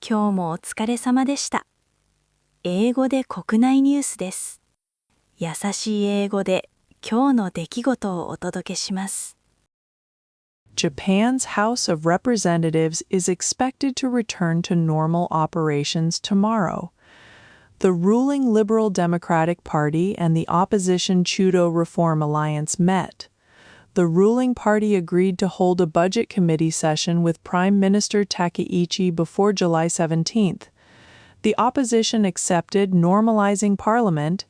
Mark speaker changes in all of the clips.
Speaker 1: 今日もお疲れ様でした。英語で国内ニュースです。優しい英語で今日の出来事をお届けします。
Speaker 2: Japan's House of Representatives is expected to return to normal operations tomorrow. The ruling Liberal Democratic Party and the opposition Chudo Reform Alliance met. The ruling party agreed to hold a budget committee session with Prime Minister Takeichi before July 17th. The opposition accepted normalizing parliament.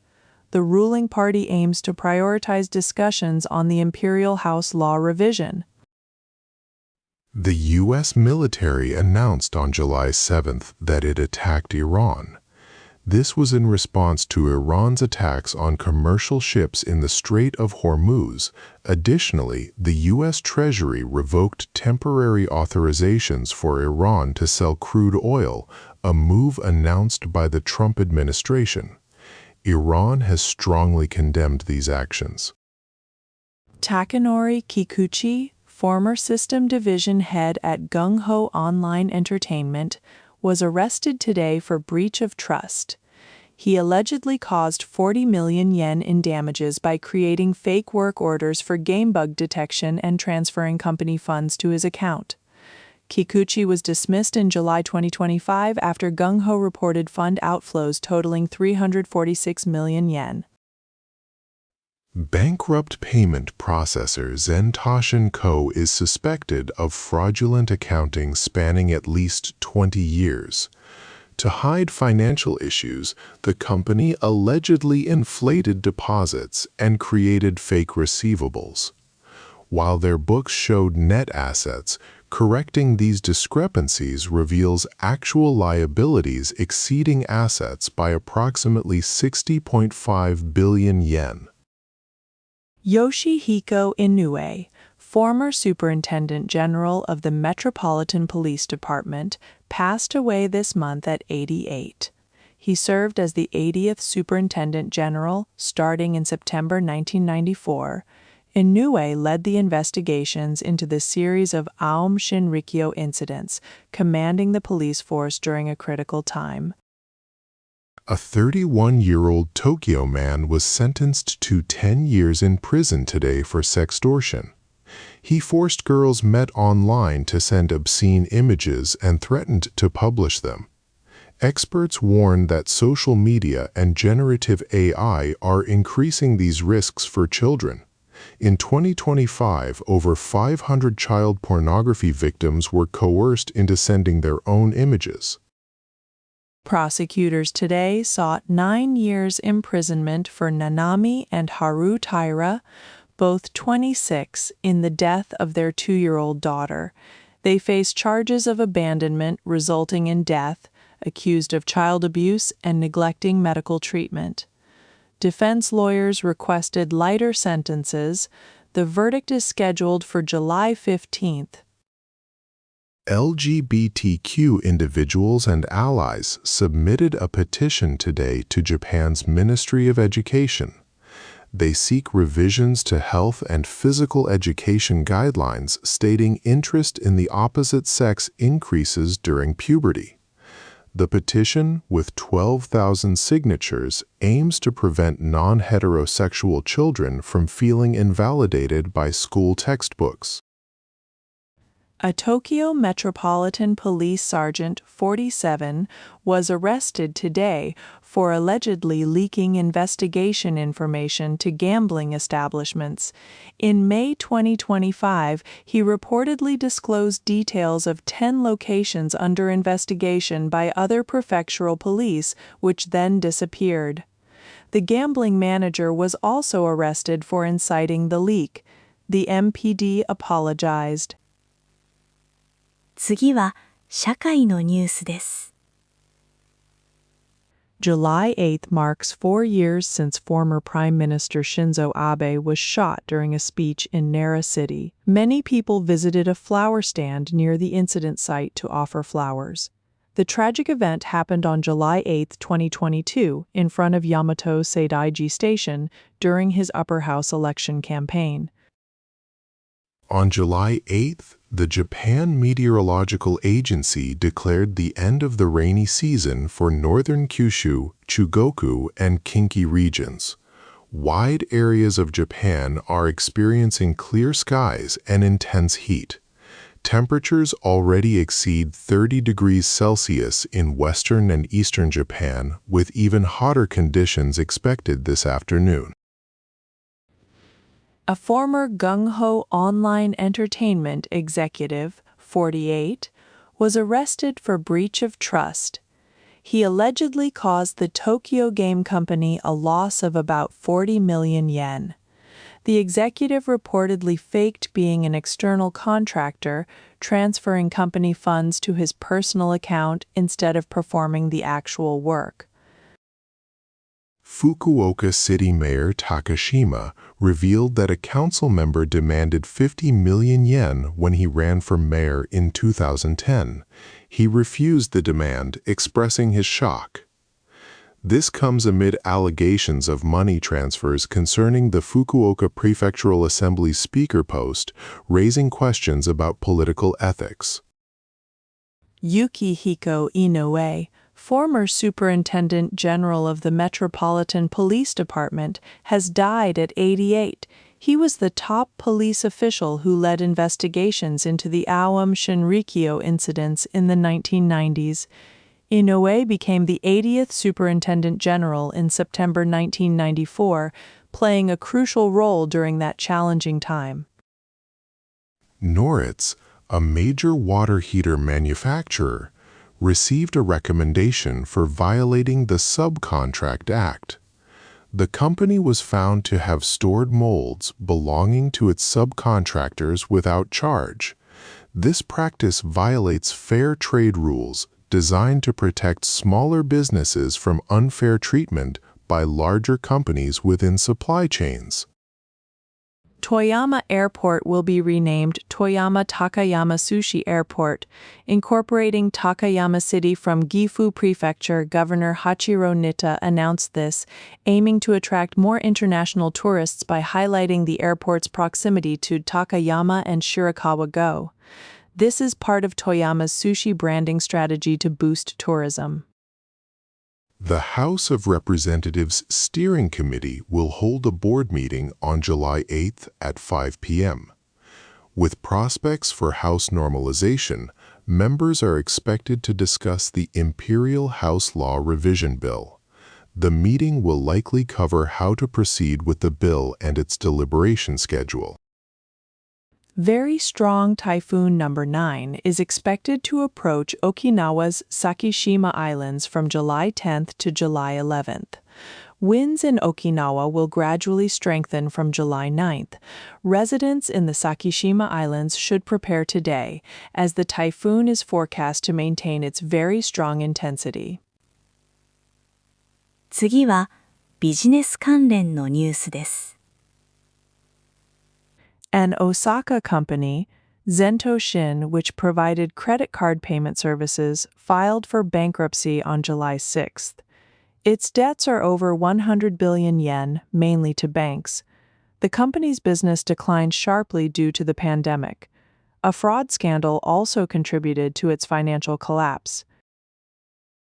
Speaker 2: The ruling party aims to prioritize discussions on the Imperial House law revision.
Speaker 3: The U.S. military announced on July 7th that it attacked Iran. This was in response to Iran's attacks on commercial ships in the Strait of Hormuz. Additionally, the U.S. Treasury revoked temporary authorizations for Iran to sell crude oil, a move announced by the Trump administration. Iran has strongly condemned these actions.
Speaker 2: Takanori Kikuchi, former system division head at Gung Ho Online Entertainment, was arrested today for breach of trust. He allegedly caused 40 million yen in damages by creating fake work orders for game bug detection and transferring company funds to his account. Kikuchi was dismissed in July 2025 after Gung Ho reported fund outflows totaling 346 million yen.
Speaker 3: Bankrupt payment processor Zentosh & Co. is suspected of fraudulent accounting spanning at least 20 years. To hide financial issues, the company allegedly inflated deposits and created fake receivables. While their books showed net assets, correcting these discrepancies reveals actual liabilities exceeding assets by approximately 60.5 billion yen.
Speaker 2: Yoshihiko Inoue, former Superintendent General of the Metropolitan Police Department, passed away this month at 88. He served as the 80th Superintendent General starting in September 1994. Inoue led the investigations into the series of Aum Shinrikyo incidents, commanding the police force during a critical time.
Speaker 3: A 31-year-old Tokyo man was sentenced to 10 years in prison today for sextortion. He forced girls met online to send obscene images and threatened to publish them. Experts warn that social media and generative AI are increasing these risks for children. In 2025, over 500 child pornography victims were coerced into sending their own images.
Speaker 2: Prosecutors today sought 9 years imprisonment for Nanami and Haru Taira, both 26, in the death of their 2-year-old daughter. They face charges of abandonment resulting in death, accused of child abuse and neglecting medical treatment. Defense lawyers requested lighter sentences. The verdict is scheduled for July 15th.
Speaker 3: LGBTQ individuals and allies submitted a petition today to Japan's Ministry of Education. They seek revisions to health and physical education guidelines stating interest in the opposite sex increases during puberty. The petition, with 12,000 signatures, aims to prevent non-heterosexual children from feeling invalidated by school textbooks.
Speaker 2: A Tokyo Metropolitan Police Sergeant, 47, was arrested today for allegedly leaking investigation information to gambling establishments. In May 2025, he reportedly disclosed details of 10 locations under investigation by other prefectural police, which then disappeared. The gambling manager was also arrested for inciting the leak. The MPD apologized.
Speaker 1: 次は社会のニュースです。
Speaker 2: July 8th marks 4 years since former Prime Minister Shinzo Abe was shot during a speech in Nara City. Many people visited a flower stand near the incident site to offer flowers. The tragic event happened on July 8, 2022, in front of Yamato Seidaiji Station during his upper house election campaign.
Speaker 3: On July 8th, The Japan Meteorological Agency declared the end of the rainy season for northern Kyushu, Chugoku, and Kinki regions. Wide areas of Japan are experiencing clear skies and intense heat. Temperatures already exceed 30 degrees Celsius in western and eastern Japan, with even hotter conditions expected this afternoon.
Speaker 2: A former gung-ho online entertainment executive, 48, was arrested for breach of trust. He allegedly caused the Tokyo game company a loss of about 40 million yen. The executive reportedly faked being an external contractor, transferring company funds to his personal account instead of performing the actual work.
Speaker 3: Fukuoka City Mayor Takashima revealed that a council member demanded 50 million yen when he ran for mayor in 2010. He refused the demand, expressing his shock. This comes amid allegations of money transfers concerning the Fukuoka Prefectural Assembly's speaker post, raising questions about political ethics.
Speaker 2: Yukihiko Inoue, former Superintendent General of the Metropolitan Police Department, has died at 88. He was the top police official who led investigations into the Aom Shinrikyo incidents in the 1990s. Inoue became the 80th Superintendent General in September 1994, playing a crucial role during that challenging time.
Speaker 3: Noritz, a major water heater manufacturer, received a recommendation for violating the Subcontract Act. The company was found to have stored molds belonging to its subcontractors without charge. This practice violates fair trade rules designed to protect smaller businesses from unfair treatment by larger companies within supply chains.
Speaker 2: Toyama Airport will be renamed Toyama Takayama Sushi Airport, incorporating Takayama City from Gifu Prefecture. Governor Hachiro Nitta announced this, aiming to attract more international tourists by highlighting the airport's proximity to Takayama and Shirakawa-go. This is part of Toyama's sushi branding strategy to boost tourism.
Speaker 3: The House of Representatives Steering Committee will hold a board meeting on July 8th at 5 p.m. With prospects for House normalization, members are expected to discuss the Imperial House Law Revision Bill. The meeting will likely cover how to proceed with the bill and its deliberation schedule.
Speaker 2: Very strong Typhoon number 9 is expected to approach Okinawa's Sakishima Islands from July 10th to July 11th. Winds in Okinawa will gradually strengthen from July 9th. Residents in the Sakishima Islands should prepare today, as the typhoon is forecast to maintain its very strong intensity.
Speaker 1: 次はビジネス関連のニュースです。
Speaker 2: An Osaka company, Zentoshin, which provided credit card payment services, filed for bankruptcy on July 6th. Its debts are over 100 billion yen, mainly to banks. The company's business declined sharply due to the pandemic. A fraud scandal also contributed to its financial collapse.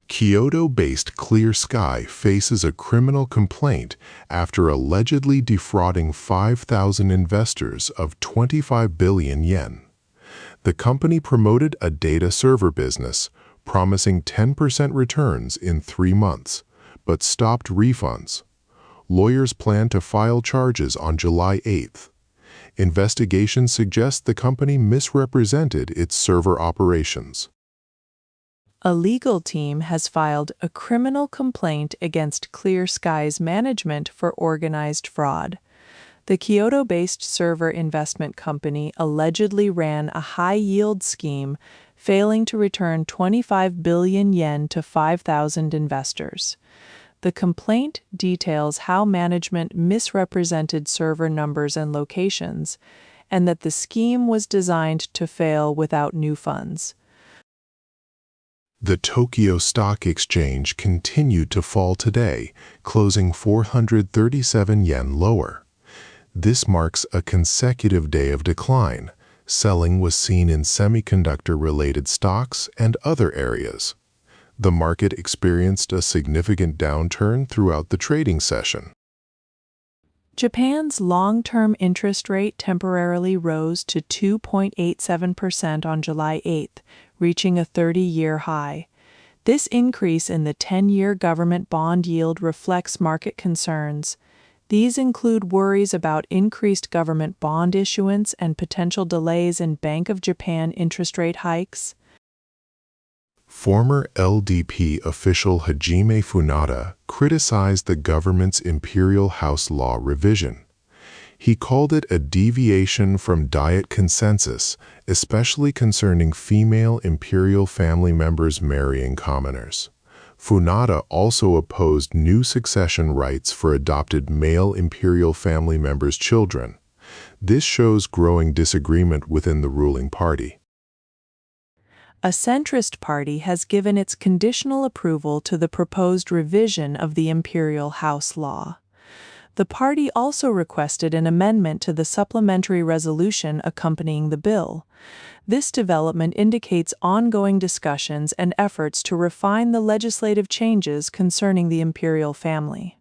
Speaker 3: Kyoto-based Clear Sky faces a criminal complaint after allegedly defrauding 5,000 investors of 25 billion yen. The company promoted a data server business, promising 10% returns in 3 months, but stopped refunds. Lawyers plan to file charges on July 8th. Investigations suggest the company misrepresented its server operations.
Speaker 2: A legal team has filed a criminal complaint against Clear Sky's management for organized fraud. The Kyoto-based server investment company allegedly ran a high-yield scheme, failing to return 25 billion yen to 5,000 investors. The complaint details how management misrepresented server numbers and locations, and that the scheme was designed to fail without new funds.
Speaker 3: The Tokyo Stock Exchange continued to fall today, closing 437 yen lower. This marks a consecutive day of decline, Selling was seen in semiconductor-related stocks and other areas. The market experienced a significant downturn throughout the trading session.
Speaker 2: Japan's long-term interest rate temporarily rose to 2.87% on July 8th, reaching a 30-year high. This increase in the 10-year government bond yield reflects market concerns. These include worries about increased government bond issuance and potential delays in Bank of Japan interest rate hikes.
Speaker 3: Former LDP official Hajime Funada criticized the government's Imperial House law revision. He called it a deviation from Diet consensus, especially concerning female imperial family members marrying commoners. Funada also opposed new succession rights for adopted male imperial family members' children. This shows growing disagreement within the ruling party.
Speaker 2: A centrist party has given its conditional approval to the proposed revision of the Imperial House law. The party also requested an amendment to the supplementary resolution accompanying the bill. This development indicates ongoing discussions and efforts to refine the legislative changes concerning the imperial family.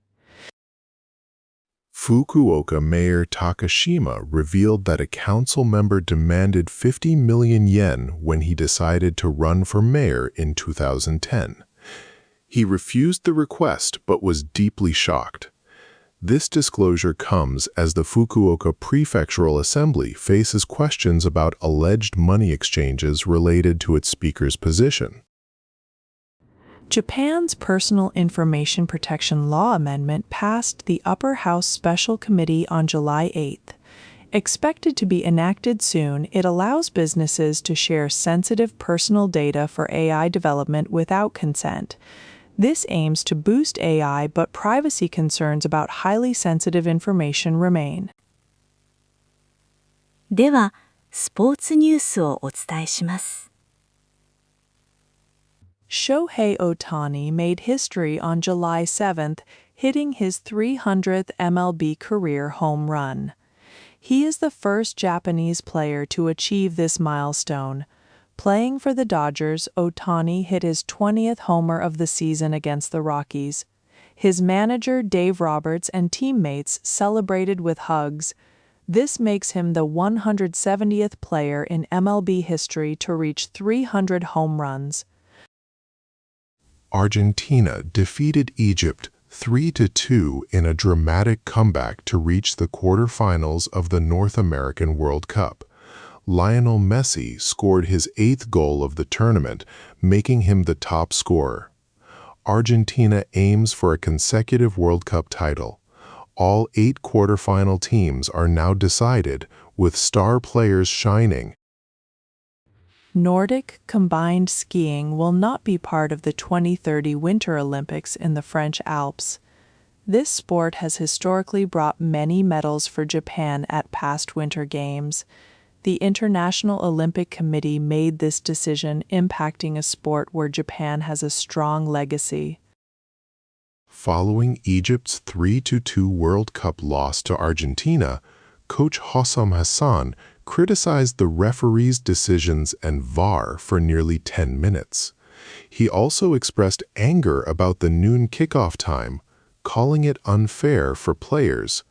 Speaker 3: Fukuoka Mayor Takashima revealed that a council member demanded 50 million yen when he decided to run for mayor in 2010. He refused the request but was deeply shocked. This disclosure comes as the Fukuoka Prefectural Assembly faces questions about alleged money exchanges related to its speaker's position.
Speaker 2: Japan's Personal Information Protection Law Amendment passed the Upper House Special Committee on July 8th. Expected to be enacted soon, it allows businesses to share sensitive personal data for AI development without consent. This aims to boost AI, but privacy concerns about highly sensitive information remain.
Speaker 1: では、スポーツニュースをお伝えします。
Speaker 2: Shohei Ohtani made history on July 7th, hitting his 300th MLB career home run. He is the first Japanese player to achieve this milestone. Playing for the Dodgers, Ohtani hit his 20th homer of the season against the Rockies. His manager, Dave Roberts, and teammates celebrated with hugs. This makes him the 170th player in MLB history to reach 300 home runs.
Speaker 3: Argentina defeated Egypt 3-2 in a dramatic comeback to reach the quarterfinals of the North American World Cup. Lionel Messi scored his 8th goal of the tournament, making him the top scorer. Argentina aims for a consecutive World Cup title. All 8 quarterfinal teams are now decided, with star players shining.
Speaker 2: Nordic combined skiing will not be part of the 2030 Winter Olympics in the French Alps. This sport has historically brought many medals for Japan at past Winter Games. The International Olympic Committee made this decision, impacting a sport where Japan has a strong legacy.
Speaker 3: Following Egypt's 3-2 World Cup loss to Argentina, coach Hossam Hassan criticized the referee's decisions and VAR for nearly 10 minutes. He also expressed anger about the noon kickoff time, calling it unfair for players.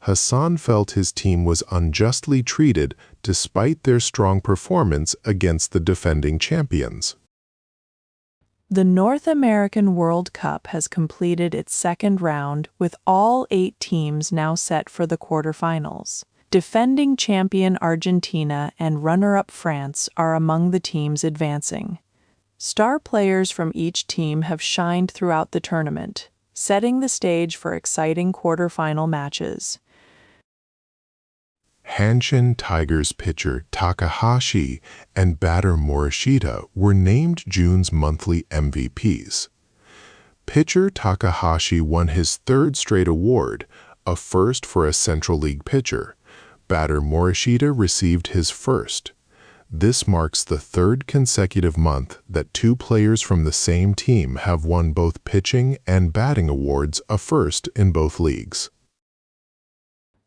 Speaker 3: Hassan felt his team was unjustly treated despite their strong performance against the defending champions.
Speaker 2: The North American World Cup has completed its second round, with all 8 teams now set for the quarterfinals. Defending champion Argentina and runner-up France are among the teams advancing. Star players from each team have shined throughout the tournament, setting the stage for exciting quarterfinal matches.
Speaker 3: Hanshin Tigers pitcher Takahashi and batter Morishita were named June's monthly MVPs. Pitcher Takahashi won his 3rd straight award, a first for a Central League pitcher. Batter Morishita received his first. This marks the 3rd consecutive month that 2 players from the same team have won both pitching and batting awards, a first in both leagues.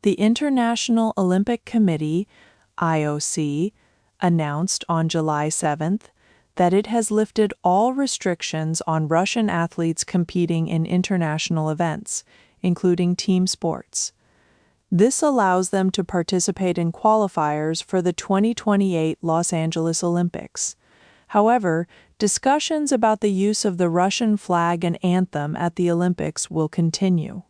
Speaker 2: The International Olympic Committee, IOC, announced on July 7th that it has lifted all restrictions on Russian athletes competing in international events, including team sports. This allows them to participate in qualifiers for the 2028 Los Angeles Olympics. However, discussions about the use of the Russian flag and anthem at the Olympics will continue.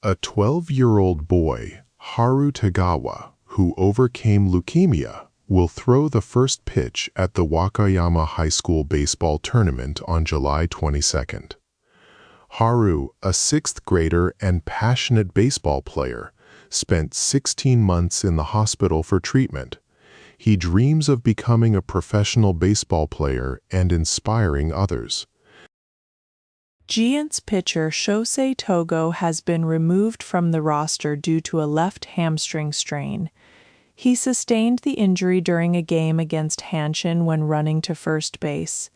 Speaker 3: A 12-year-old boy, Haru Tagawa, who overcame leukemia, will throw the first pitch at the Wakayama High School baseball tournament on July 22nd. Haru, a sixth grader and passionate baseball player, spent 16 months in the hospital for treatment. He dreams of becoming a professional baseball player and inspiring others.
Speaker 2: Giants pitcher Shosei Togo has been removed from the roster due to a left hamstring strain. He sustained the injury during a game against Hanshin when running to first base.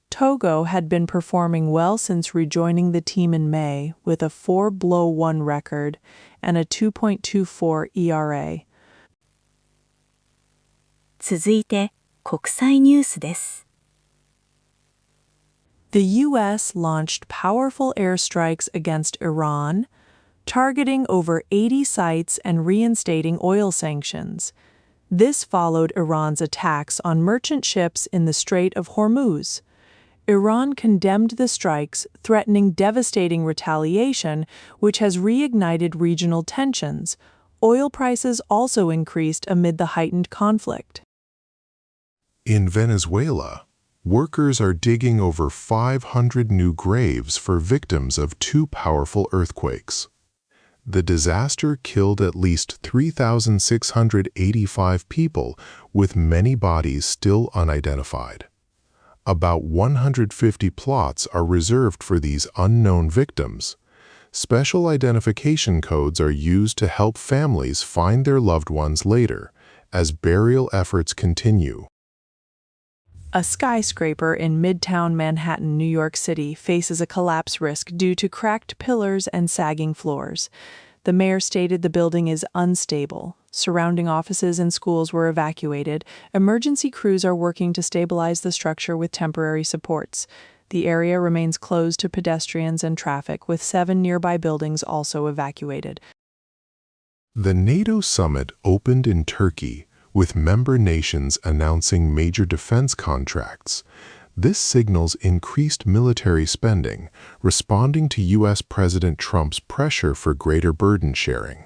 Speaker 2: Togo had been performing well since rejoining the team in May with a 4-1 record and a 2.24 ERA.
Speaker 1: 続いて、国際ニュースです。
Speaker 2: The U.S. launched powerful airstrikes against Iran, targeting over 80 sites and reinstating oil sanctions. This followed Iran's attacks on merchant ships in the Strait of Hormuz. Iran condemned the strikes, threatening devastating retaliation, which has reignited regional tensions. Oil prices also increased amid the heightened conflict.
Speaker 3: In Venezuela, workers are digging over 500 new graves for victims of two powerful earthquakes. The disaster killed at least 3,685 people, with many bodies still unidentified. About 150 plots are reserved for these unknown victims. Special identification codes are used to help families find their loved ones later, as burial efforts continue.
Speaker 2: A skyscraper in Midtown Manhattan, New York City, faces a collapse risk due to cracked pillars and sagging floors. The mayor stated the building is unstable. Surrounding offices and schools were evacuated. Emergency crews are working to stabilize the structure with temporary supports. The area remains closed to pedestrians and traffic, with 7 nearby buildings also evacuated.
Speaker 3: The NATO summit opened in Turkey, with member nations announcing major defense contracts. This signals increased military spending, responding to U.S. President Trump's pressure for greater burden sharing.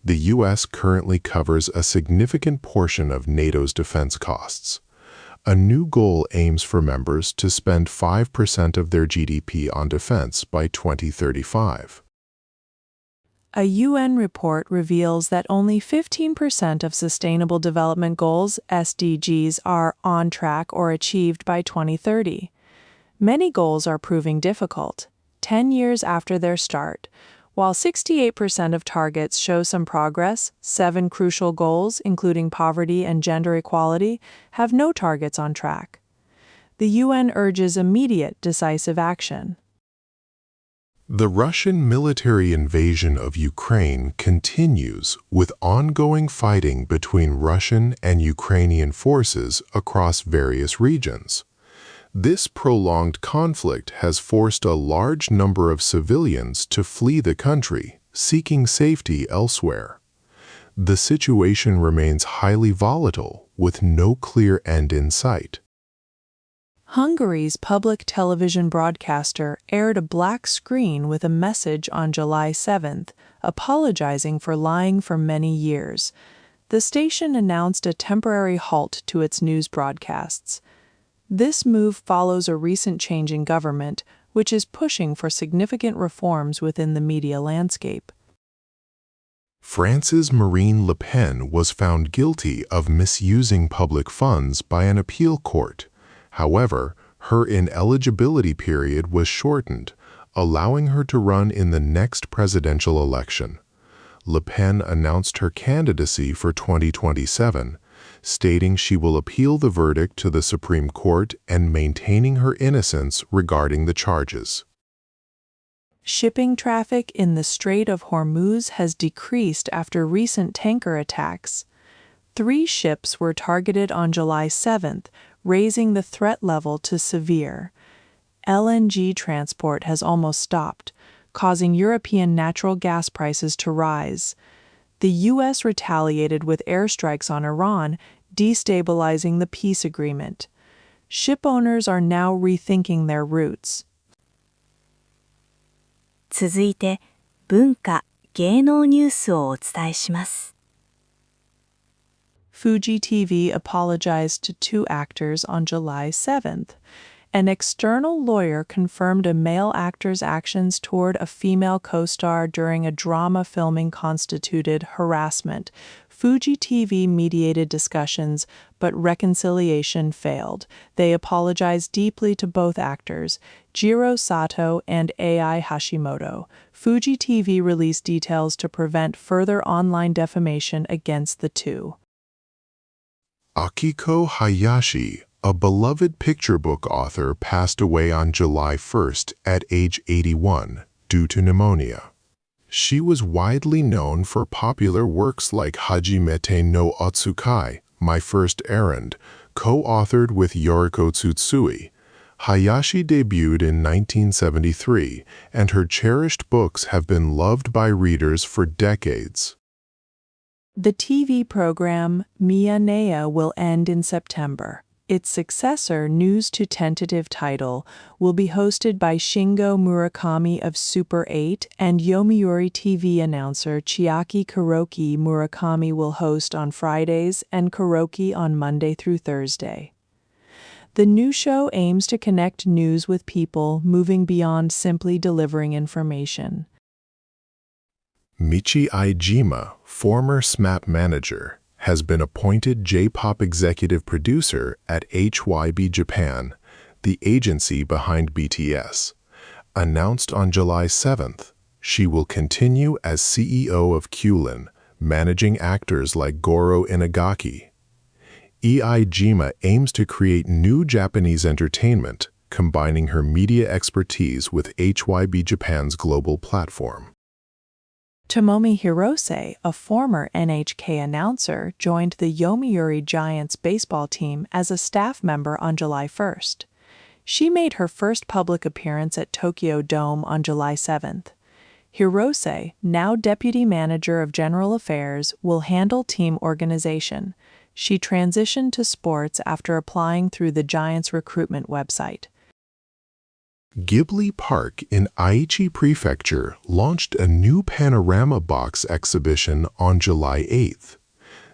Speaker 3: The U.S. currently covers a significant portion of NATO's defense costs. A new goal aims for members to spend 5% of their GDP on defense by 2035.
Speaker 2: A UN report reveals that only 15% of Sustainable Development Goals, SDGs, are on track or achieved by 2030. Many goals are proving difficult, 10 years after their start. While 68% of targets show some progress, 7 crucial goals, including poverty and gender equality, have no targets on track. The UN urges immediate, decisive action.
Speaker 3: The Russian military invasion of Ukraine continues, with ongoing fighting between Russian and Ukrainian forces across various regions. This prolonged conflict has forced a large number of civilians to flee the country, seeking safety elsewhere. The situation remains highly volatile, with no clear end in sight.
Speaker 2: Hungary's public television broadcaster aired a black screen with a message on July 7th, apologizing for lying for many years. The station announced a temporary halt to its news broadcasts. This move follows a recent change in government, which is pushing for significant reforms within the media landscape.
Speaker 3: France's Marine Le Pen was found guilty of misusing public funds by an appeal court. However, her ineligibility period was shortened, allowing her to run in the next presidential election. Le Pen announced her candidacy for 2027, stating she will appeal the verdict to the Supreme Court and maintaining her innocence regarding the charges.
Speaker 2: Shipping traffic in the Strait of Hormuz has decreased after recent tanker attacks. 3 ships were targeted on July 7th, raising the threat level to severe. LNG transport has almost stopped, causing European natural gas prices to rise. The U.S. retaliated with airstrikes on Iran, destabilizing the peace agreement. Ship owners are now rethinking their routes.
Speaker 1: 続いて、文化・芸能ニュースをお伝えします。
Speaker 2: Fuji TV apologized to 2 actors on July 7th. An external lawyer confirmed a male actor's actions toward a female co-star during a drama filming constituted harassment. Fuji TV mediated discussions, but reconciliation failed. They apologized deeply to both actors, Jiro Sato and Ai Hashimoto. Fuji TV released details to prevent further online defamation against the two.
Speaker 3: Akiko Hayashi, a beloved picture book author, passed away on July 1st at age 81 due to pneumonia. She was widely known for popular works like Hajimete no Otsukai, My First Errand, co-authored with Yoriko Tsutsui. Hayashi debuted in 1973, and her cherished books have been loved by readers for decades.
Speaker 2: The TV program Miyaneya will end in September. Its successor, News to Tentative Title, will be hosted by Shingo Murakami of Super 8, and Yomiuri TV announcer Chiaki Kuroki. Murakami will host on Fridays and Kuroki on Monday through Thursday. The new show aims to connect news with people, moving beyond simply delivering information.
Speaker 3: Michi Aijima, former SMAP manager, has been appointed J-pop executive producer at HYB Japan, the agency behind BTS. Announced on July 7th, she will continue as CEO of Qlin, managing actors like Goro Inagaki. Aijima aims to create new Japanese entertainment, combining her media expertise with HYB Japan's global platform.
Speaker 2: Tomomi Hirose, a former NHK announcer, joined the Yomiuri Giants baseball team as a staff member on July 1st. She made her first public appearance at Tokyo Dome on July 7th. Hirose, now deputy manager of general affairs, will handle team organization. She transitioned to sports after applying through the Giants recruitment website.
Speaker 3: Ghibli Park in Aichi Prefecture launched a new panorama box exhibition on July 8th.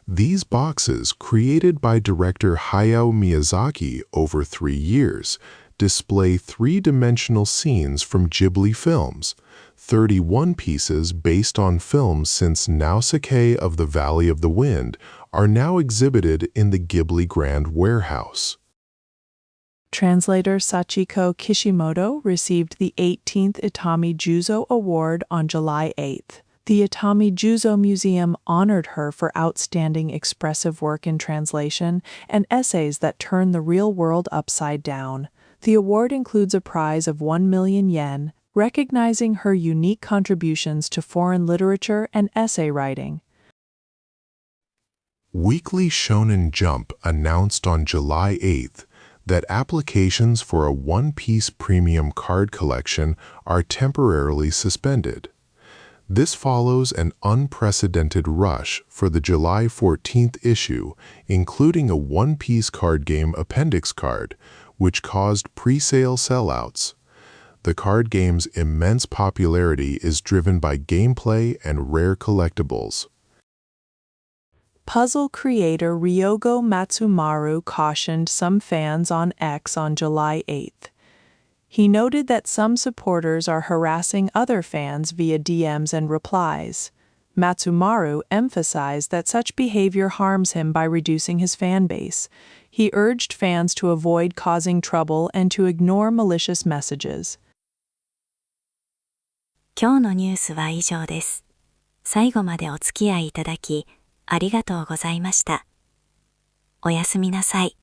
Speaker 3: These boxes, created by director Hayao Miyazaki over 3 years, display 3-dimensional scenes from Ghibli films, 31 pieces based on films since Nausicaa of the Valley of the Wind are now exhibited in the Ghibli Grand Warehouse.
Speaker 2: Translator Sachiko Kishimoto received the 18th Itami Juzo Award on July 8th. The Itami Juzo Museum honored her for outstanding expressive work in translation and essays that turn the real world upside down. The award includes a prize of 1 million yen, recognizing her unique contributions to foreign literature and essay writing.
Speaker 3: Weekly Shonen Jump announced on July 8th that applications for a One Piece premium card collection are temporarily suspended. This follows an unprecedented rush for the July 14th issue, including a One Piece card game appendix card, which caused pre-sale sellouts. The card game's immense popularity is driven by gameplay and rare collectibles.
Speaker 2: Puzzle creator Ryogo Matsumaru cautioned some fans on X on July 8th. He noted that some supporters are harassing other fans via DMs and replies. Matsumaru emphasized that such behavior harms him by reducing his fan base. He urged fans to avoid causing trouble and to ignore malicious messages.
Speaker 1: 今日のニュースは以上です。最後までお付き合いいただき、ありがとうございました。おやすみなさい。